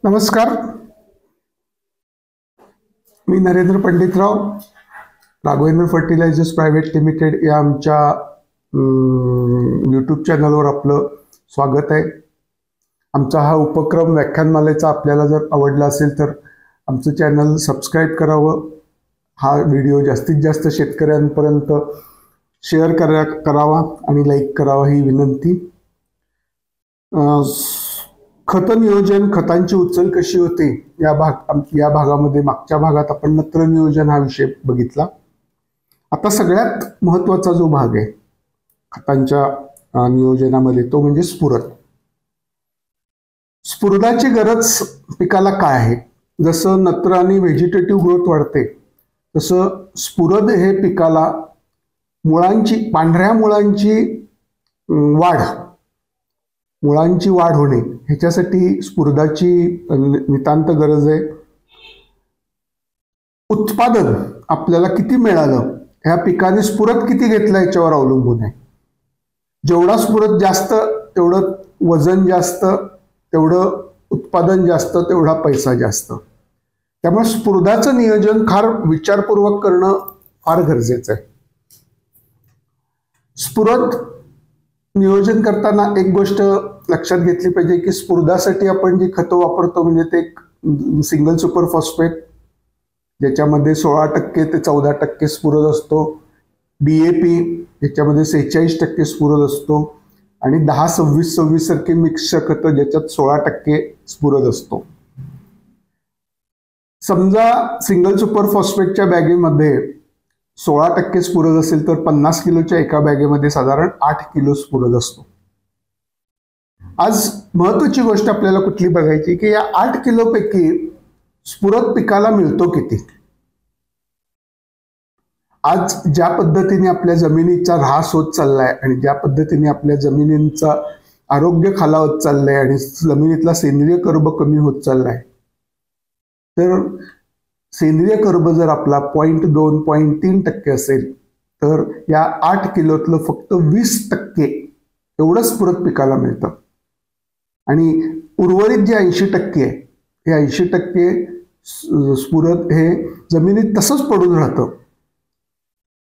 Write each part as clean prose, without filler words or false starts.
नमस्कार, मी Narendra Panditrao, Raghavendra fertilisers private limited या आमच्या यूट्यूब चॅनलवर आपलं स्वागत आहे। आमचा हा उपक्रम व्याख्यानमालेचा आपल्याला जर आवडला असेल तर आमचं चॅनल सबस्क्राईब करावं, हा व्हिडिओ जास्तीत जास्त शेतकऱ्यांपर्यंत शेअर करावा आणि लाईक करावा ही विनंती। खत नियोजन, खतांची उचल कशी होते या भागामध्ये मागच्या भागात आपण नत्र नियोजन हा विषय बघितला। आता सगळ्यात महत्त्वाचा जो भाग आहे खतांच्या नियोजनामध्ये तो म्हणजे स्फुरद। स्फुरदाची गरज पिकाला काय आहे? जसं नत्र आणि व्हेजिटेटिव्ह ग्रोथ वाढते तसं स्फुरद हे पिकाला पांढऱ्या मुळांची वाढ होणे ह्याच्यासाठी स्फुरदाची नितांत गरज आहे। उत्पादन आपल्याला किती मिळालं ह्या पिकाने स्फुरद किती घेतला याच्यावर अवलंबून आहे। जेवढा स्फुरद जास्त तेवढं वजन जास्त, तेवढं उत्पादन जास्त, तेवढा पैसा जास्त। त्यामुळे स्फुरदाचं नियोजन फार विचारपूर्वक करणं फार गरजेचं आहे। स्फुरद नियोजन करताना एक गोष्ट लक्षात घेतली पाहिजे की स्फुरदासाठी आपण जी खतं वापरतो म्हणजे ते सिंगल सुपर फॉस्फेट ज्याच्यामध्ये 16% ते 14% स्फुरद असतो, DAP ज्याच्यामध्ये 46% स्फुरद असतो आणि 10-26-26 सारखे मिक्स खतं ज्याच्यात 16% स्फुरद असतो। समजा सिंगल सुपर फॉस्फेटच्या बॅगेमध्ये 16% स्फुरद असेल तर 50 किलोच्या एका बॅगेमध्ये साधारण 8 किलो स्फुरद असतो। आज महत्वाची गोष्ट आपल्याला कुठली बघायची की या 8 किलो पैकी स्फुरद पिकाला मिळतो किती? आज ज्या पद्धतीने आपल्या जमिनीचा ऱ्हास होत चाललाय आणि ज्या पद्धतीने आपल्या जमिनींचा आरोग्य खालावत चाललंय आणि जमिनीतला सेंद्रिय कर्ब कमी होत चाललाय, तर सेंद्रिय कर्ब जर आपला 0.2-0.3% असेल तर या 8 किलोतलं फक्त 20% एवढं स्फुरद पिकाला मिळतं आणि उर्वरित जे 80% आहे हे 80% स्फुरद हे जमिनीत तसंच पडून राहतं।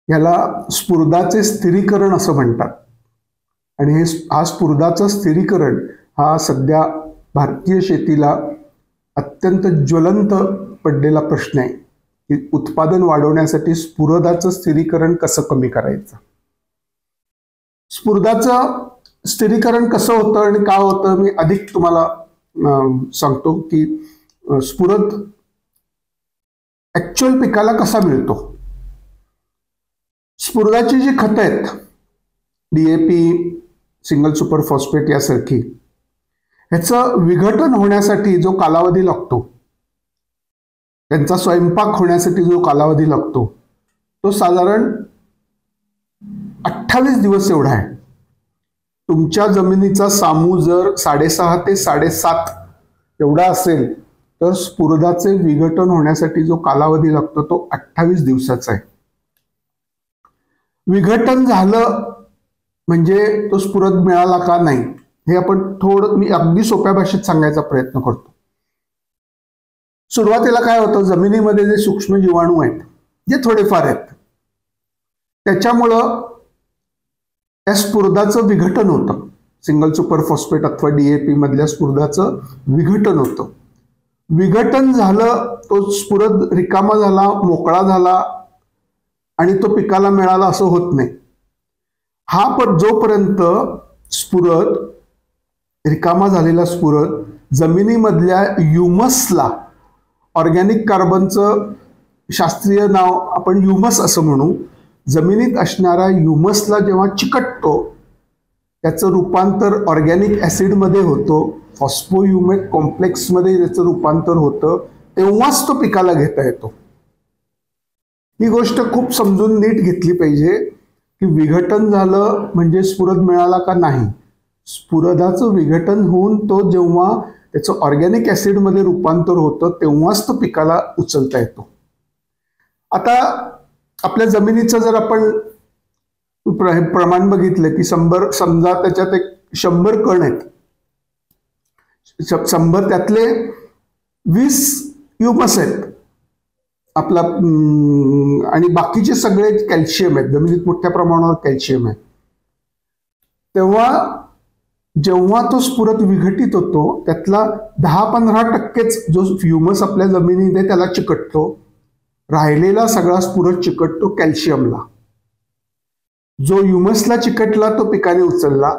याला स्फुरदाचे स्थिरीकरण असं म्हणतात आणि हा स्फुरदाचं स्थिरीकरण हा सध्या भारतीय शेतीला अत्यंत ज्वलंत पडलेला प्रश्न आहे की उत्पादन वाढवण्यासाठी स्फुरदाचं स्थिरीकरण कसं कमी करायचं। स्फुरदाचं स्थिरीकरण कसं होतं आणि का होतं मी अधिक तुम्हाला सांगतो की स्फुरद ऍक्च्युअल पिकाला कसा मिळतो। स्फुरदाची जी खतं आहेत DAP, सिंगल सुपर फॉस्फेट यासारखी, ह्याचं विघटन होण्यासाठी जो कालावधी लागतो, त्यांचा स्वयंपाक होण्यासाठी जो कालावधी लागतो तो साधारण 28 दिवस एवढा आहे। तुमच्या जमिनीचा सामू जर 6.5 ते 7.5 एवढा असेल तर स्फुरदाचे विघटन होण्यासाठी जो कालावधी लागतो तो 28 दिवसाचा आहे। विघटन झालं म्हणजे तो स्फुरद मिळाला का नाही हे आपण मी अगदी सोप्या भाषेत सांगायचा प्रयत्न करतो। सुरुवातीला काय होतं, जमिनीमध्ये जे सूक्ष्म जीवाणू आहेत जे थोडेफार आहेत त्याच्यामुळं त्या स्फुरदाचं विघटन होतं। सिंगल सुपर फॉस्फेट अथवा DAP मधल्या स्फुरदाचं विघटन होतं। विघटन झालं, तो स्फुरद रिकामा झाला, मोकळा झाला आणि तो पिकाला मिळाला असं होत नाही। जोपर्यंत स्फुरद रिकामा झालेला स्फुरद जमिनीमधल्या ह्युमसला, ऑर्गॅनिक कार्बनचं शास्त्रीय नाव आपण ह्युमस असं म्हणू, जमिनीत असणाऱ्या ह्युमसला जेव्हा चिकटतो त्याचं रूपांतर ऑर्गॅनिक ऍसिडमध्ये होतं, फॉस्फोह्युमिक कॉम्प्लेक्समध्ये त्याचं रूपांतर होतं, तेव्हाच तो पिकाला घेता येतो। ही गोष्ट खूप समजून नीट घेतली पाहिजे की विघटन झालं म्हणजे स्फुरद मिळाला का नाही। स्फुरदाचं विघटन होऊन तो जेव्हा त्याचं ऑर्गॅनिक ऍसिडमध्ये रूपांतर होतं तेव्हाच तो पिकाला उचलता येतो। आता आपल्या जमिनीचं जर आपण प्रमाण बघितलं की समजा त्याच्यात 100 कण आहेत, 100 त्यातले 20 ह्युमस आहेत आपला, आणि बाकीचे सगळे कॅल्शियम आहेत, जमिनीत मोठ्या प्रमाणावर कॅल्शियम आहे. तेव्हा जेव्हा तो स्फुरद विघटित होतो त्यातला 10-15% जो ह्युमस आपल्या जमिनीत त्याला चिकटतो, राहिलेला सगळा स्फुरद चिकटतो कॅल्शियमला. जो ह्युमसला चिकटला तो पिकाने उचलला,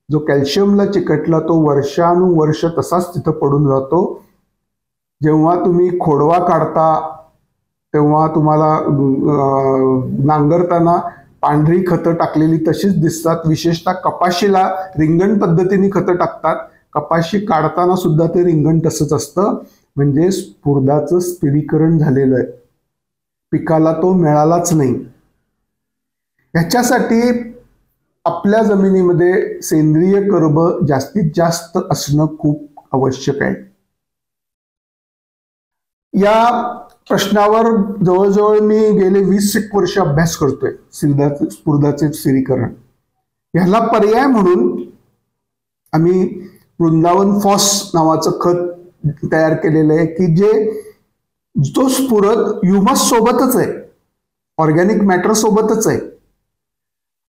जो कॅल्शियमला चिकटला तो वर्षानुवर्ष तसाच तिथं पडून राहतो. जेव्हा तुम्ही खोडवा काढता तेव्हा तुम्हाला नांगरताना पांढरी खतं टाकलेली तशीच दिसतात. विशेषतः कपाशीला रिंगण पद्धतीने खतं टाकतात, कपाशी काढताना सुद्धा ते रिंगण तसंच असतं. म्हणजे स्फुरदाचं स्थिरीकरण झालेलं आहे, पिकाला तो मिळालाच नाही. ह्याच्यासाठी आपल्या जमिनीमध्ये सेंद्रिय कर्ब जास्तीत जास्त असणं खूप आवश्यक आहे. या प्रश्नावर जवळजवळ मी गेले 20 वर्ष अभ्यास करतोय, स्फुरदाचे स्थिरीकरण. ह्याला पर्याय म्हणून आम्ही वृंदावन फॉस नावाचं खत तयार केलेलं आहे की जो स्फुरद ह्युमस सोबतच आहे, ऑर्गॅनिक मॅटर सोबतच आहे.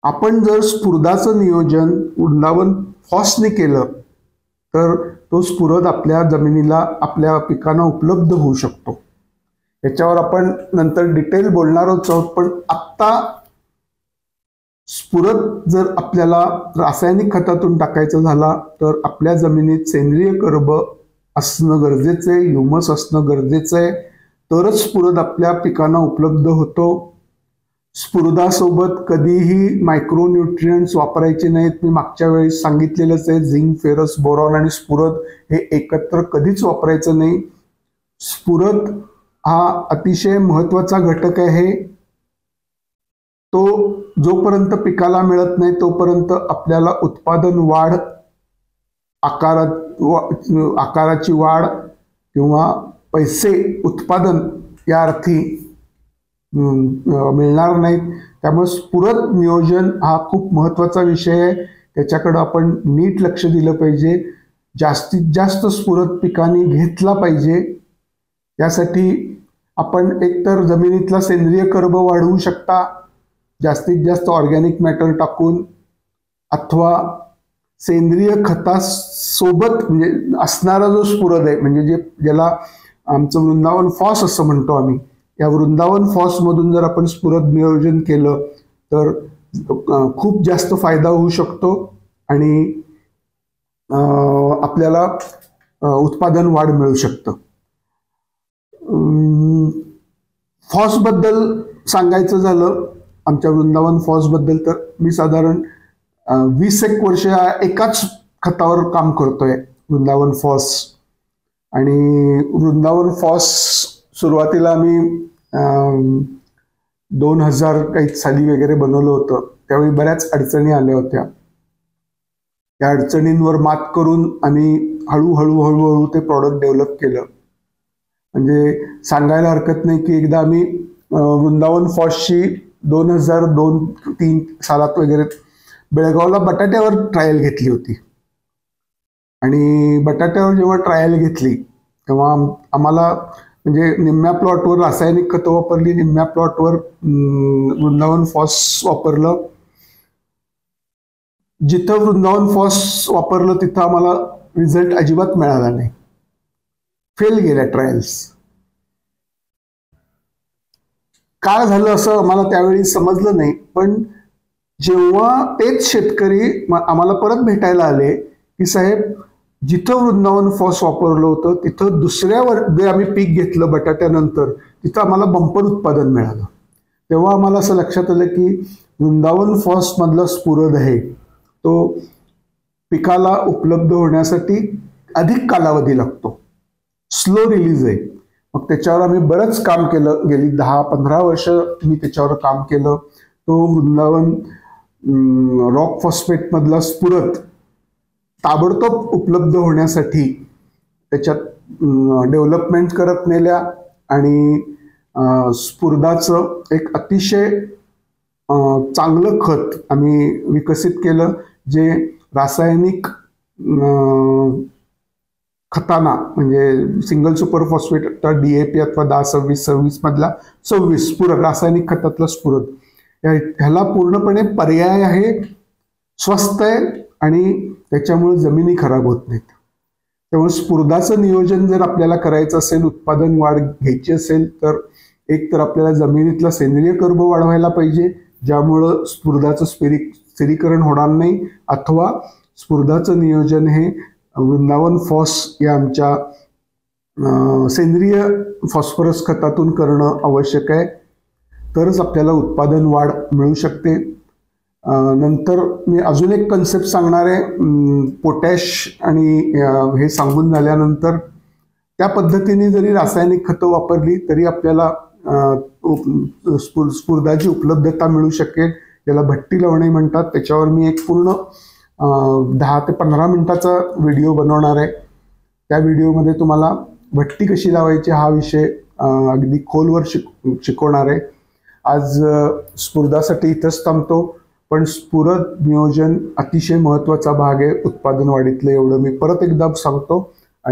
आपण जर स्फुरदाचं नियोजन वृंदावन फॉसने केलं तर तो स्फुरद आपल्या जमिनीला, आपल्या पिकांना उपलब्ध होऊ शकतो. याच्यावर आपण नंतर डिटेल बोलणार आहोत. पण आत्ता स्फुरद जर आपल्याला रासायनिक खतातून टाकायचं झाला तर आपल्या जमिनीत सेंद्रिय कर्ब असणं गरजेचं आहे, ह्युमस असणं गरजेचं आहे, तरच स्फुरद आपल्या पिकांना उपलब्ध होतो. स्फुरदासोबत कधीही मायक्रोन्यूट्रियंट्स वापरायचे नाहीत. मी मागच्या वेळी सांगितलेलंच आहे, झिंक, फेरस, बोरॉन आणि स्फुरद हे एकत्र कधीच वापरायचं नाही. स्फुरद हा अतिशय महत्वाचा घटक आहे. तो जोपर्यंत पिकाला मिळत नाही तोपर्यंत आपल्याला उत्पादन वाढ, आकाराची वाढ किंवा पैसे उत्पादन या अर्थी मिळणार नाहीत. त्यामुळे स्फुरद नियोजन हा खूप महत्वाचा विषय आहे, त्याच्याकडे आपण नीट लक्ष दिलं पाहिजे. जास्तीत जास्त स्फुरद पिकांनी घेतला पाहिजे. यासाठी आपण एकतर जमिनीतला सेंद्रिय कर्ब वाढवू शकता जास्तीत जास्त ऑर्गॅनिक मॅटर टाकून, अथवा सेंद्रिय खतासोबत म्हणजे असणारा जो स्फुरद आहे, म्हणजे ज्याला आमचं वृंदावन फॉस असं म्हणतो आम्ही, या वृंदावन फॉस मधून जर आपण स्फुरद नियोजन केलं तर खूप जास्त फायदा होऊ शकतो आणि आपल्याला उत्पादन वाढ मिळू शकतं. फॉस बद्दल सांगायचं झालं, आमच्या वृंदावन फॉस बद्दल, तर मी साधारण 20 वर्ष एकाच खतावर काम करतोय, वृंदावन फॉस. आणि वृंदावन फॉस सुरुवातीला आम्ही 2000 काही साली वगैरे बनवलं होतं. त्यावेळी बऱ्याच अडचणी आल्या होत्या. त्या अडचणींवर मात करून आम्ही हळूहळू ते प्रॉडक्ट डेव्हलप केलं. म्हणजे सांगायला हरकत नाही की एकदा आम्ही वृंदावन फॉसची 2002-03 सालात वगैरे बेळगावला बटाट्यावर ट्रायल घेतली होती. आणि बटाट्यावर जेव्हा ट्रायल घेतली तेव्हा आम्हाला म्हणजे निम्म्या प्लॉटवर रासायनिक खतं वापरली, निम्म्या प्लॉटवर वृंदावन फॉस वापरलं. जिथं वृंदावन फॉस वापरलं तिथं आम्हाला रिझल्ट अजिबात मिळाला नाही, फेल गेल्या ट्रायल्स. काय झालं असं आम्हाला त्यावेळी समजलं नाही. पण जेव्हा तेच शेतकरी आम्हाला परत भेटायला आले की साहेब, जिथं वृंदावन फॉस वापरलं होतं तिथं दुसऱ्यावर जे आम्ही पीक घेतलं बटाट्यानंतर, तिथं आम्हाला बंपर उत्पादन मिळालं. तेव्हा आम्हाला असं लक्षात आलं की वृंदावन फॉस मधला स्फुरद आहे तो पिकाला उपलब्ध होण्यासाठी अधिक कालावधी लागतो, स्लो रिलीज आहे. मग त्याच्यावर आम्ही बरंच काम केलं, गेली 10-15 वर्ष मी त्याच्यावर काम केलं. तो वृंदावन रॉक फॉस्फेट मधला स्फुरद ताबडतोब उपलब्ध होण्यासाठी त्याच्यात डेव्हलपमेंट करत नेल्या आणि स्फुरदाचं एक अतिशय चांगलं खत आम्ही विकसित केलं, जे रासायनिक खताना म्हणजे सिंगल सुपर फॉस्फेट DAP अथवा 10-26-26 मधला 26 स्फुरद, रासायनिक खतातला स्फुरद, ह्याला पूर्णपणे पर्याय आहे, स्वस्त आहे आणि त्याच्यामुळे जमिनी खराब होत नाहीत. त्यामुळे स्फुरदाचं नियोजन जर आपल्याला करायचं असेल, उत्पादन वाढ घ्यायची असेल, तर एक तर आपल्याला जमिनीतला सेंद्रिय कर्ब वाढवायला पाहिजे, ज्यामुळं स्फुरदाचं स्थिरीकरण होणार नाही, अथवा स्फुरदाचं नियोजन हे वृंदावन फॉस या आमच्या सेंद्रिय फॉस्फरस खतातून करणं आवश्यक आहे, तरच आपल्याला उत्पादन वाढ मिळू शकते. नंतर मी अजून एक कन्सेप्ट सांगणार आहे. पोटॅश आणि हे सांगून झाल्यानंतर त्या पद्धतीने जरी रासायनिक खतं वापरली तरी आपल्याला स्फुरदाची उपलब्धता मिळू शकेल, ज्याला भट्टी लावणे म्हणतात. त्याच्यावर मी एक पूर्ण 10 ते 15 मिनिटाचा व्हिडिओ बनवणार आहे. त्या व्हिडिओमध्ये तुम्हाला भट्टी कशी लावायची हा विषय अगदी खोलवर शिकवणार आहे. आज स्फुरदासाठी इथंच थांबतो, पण स्फुरद नियोजन अतिशय महत्त्वाचा भाग आहे उत्पादन वाढीतलं, एवढं मी परत एकदा सांगतो.